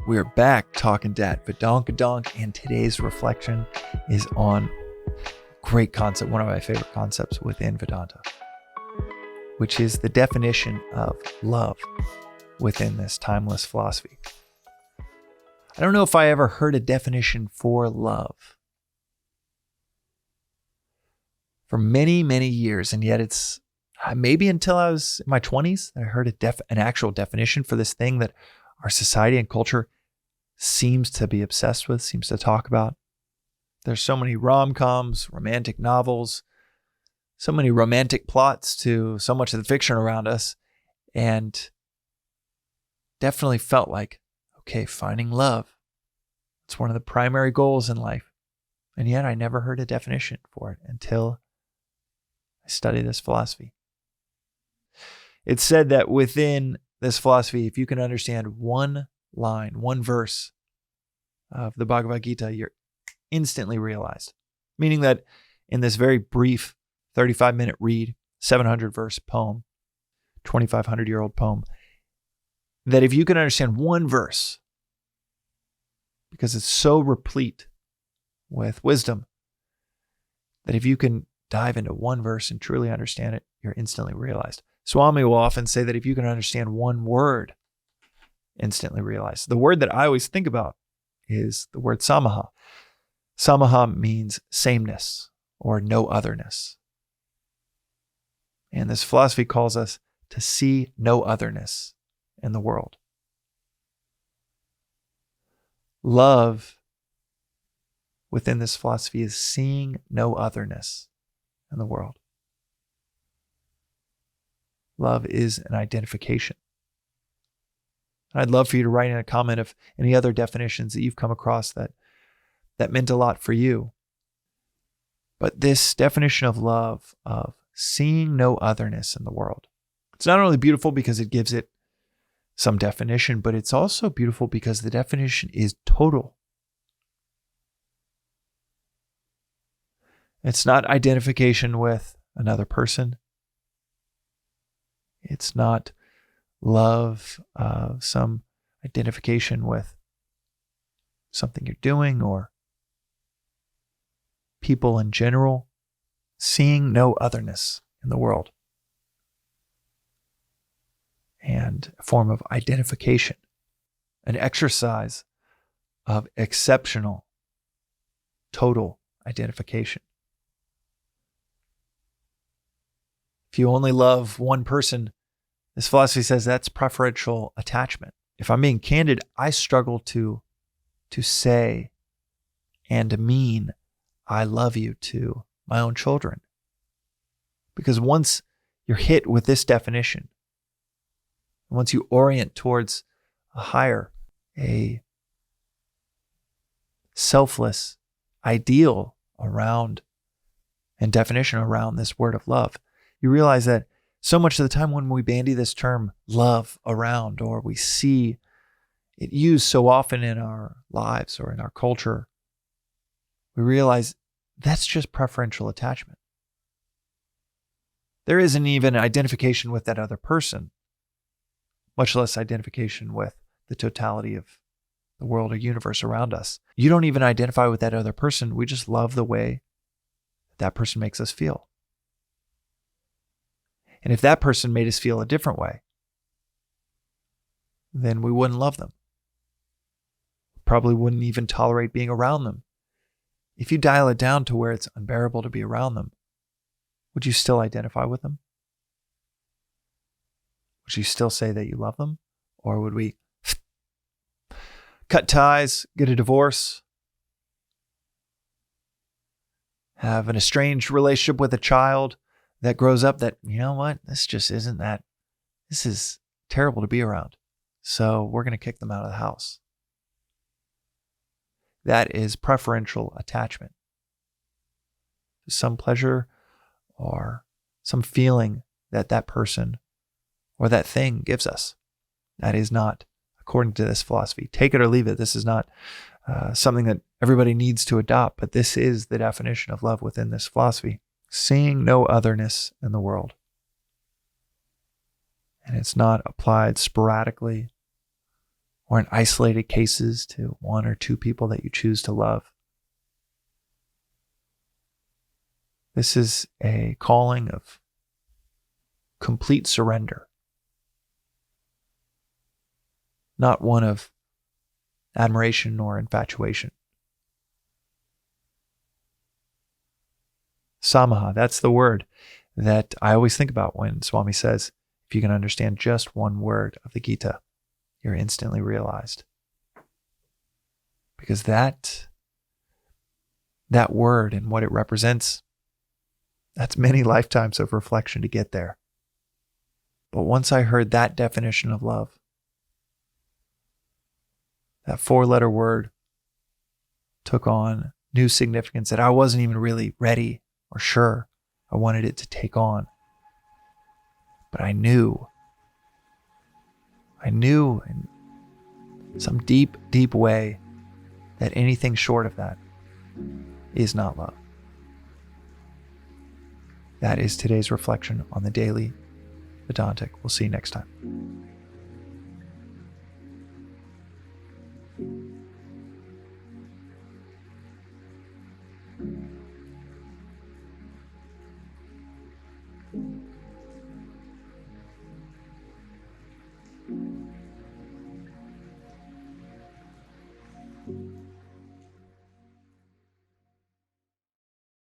We're back talking dat Vedankadonk, and today's reflection is on great concept, one of my favorite concepts within Vedanta, which is the definition of love within this timeless philosophy. I don't know if I ever heard a definition for love for many, many years, and yet it's maybe until I was in my 20s that I heard an actual definition for this thing that our society and culture seems to be obsessed with, seems to talk about. There's so many rom-coms, romantic novels, so many romantic plots to so much of the fiction around us, and definitely felt like, okay, finding love. It's one of the primary goals in life. And yet I never heard a definition for it until I studied this philosophy. It's said that within this philosophy, if you can understand one line, one verse of the Bhagavad Gita, you're instantly realized. Meaning that in this very brief 35-minute read, 700-verse poem, 2,500-year-old poem, that if you can understand one verse, because it's so replete with wisdom, that if you can dive into one verse and truly understand it, you're instantly realized. Swami will often say that if you can understand one word, instantly realized. The word that I always think about is the word samaha. Samaha means sameness or no otherness. And this philosophy calls us to see no otherness in the world. Love within this philosophy is seeing no otherness in the world. Love is an identification. I'd love for you to write in a comment of any other definitions that you've come across that meant a lot for you. But this definition of love, of seeing no otherness in the world, it's not only beautiful because it gives it some definition, but it's also beautiful because the definition is total. It's not identification with another person. It's not love of some identification with something you're doing or people in general. Seeing no otherness in the world. And a form of identification, an exercise of exceptional, total identification. If you only love one person, this philosophy says that's preferential attachment. If I'm being candid, I struggle to say and mean I love you to my own children. Because once you're hit with this definition, once you orient towards a higher, a selfless ideal around and definition around this word of love, you realize that so much of the time when we bandy this term love around, or we see it used so often in our lives or in our culture, we realize that's just preferential attachment. There isn't even identification with that other person, much less identification with the totality of the world or universe around us. You don't even identify with that other person. We just love the way that person makes us feel. And if that person made us feel a different way, then we wouldn't love them. Probably wouldn't even tolerate being around them. If you dial it down to where it's unbearable to be around them, would you still identify with them? Would you still say that you love them? Or would we cut ties, get a divorce, have an estranged relationship with a child that grows up that, you know what, this just isn't that, this is terrible to be around. So we're going to kick them out of the house. That is preferential attachment. Some pleasure or some feeling that that person or that thing gives us. That is not, according to this philosophy, take it or leave it. This is not something that everybody needs to adopt, but this is the definition of love within this philosophy. Seeing no otherness in the world. And it's not applied sporadically or in isolated cases to one or two people that you choose to love. This is a calling of complete surrender, not one of admiration or infatuation. Samaha, that's the word that I always think about when Swami says, if you can understand just one word of the Gita, you're instantly realized. Because that word and what it represents, that's many lifetimes of reflection to get there. But once I heard that definition of love, that 4-letter word took on new significance that I wasn't even really ready or sure I wanted it to take on. But I knew in some deep, deep way that anything short of that is not love. That is today's reflection on the Daily Vedantic. We'll see you next time.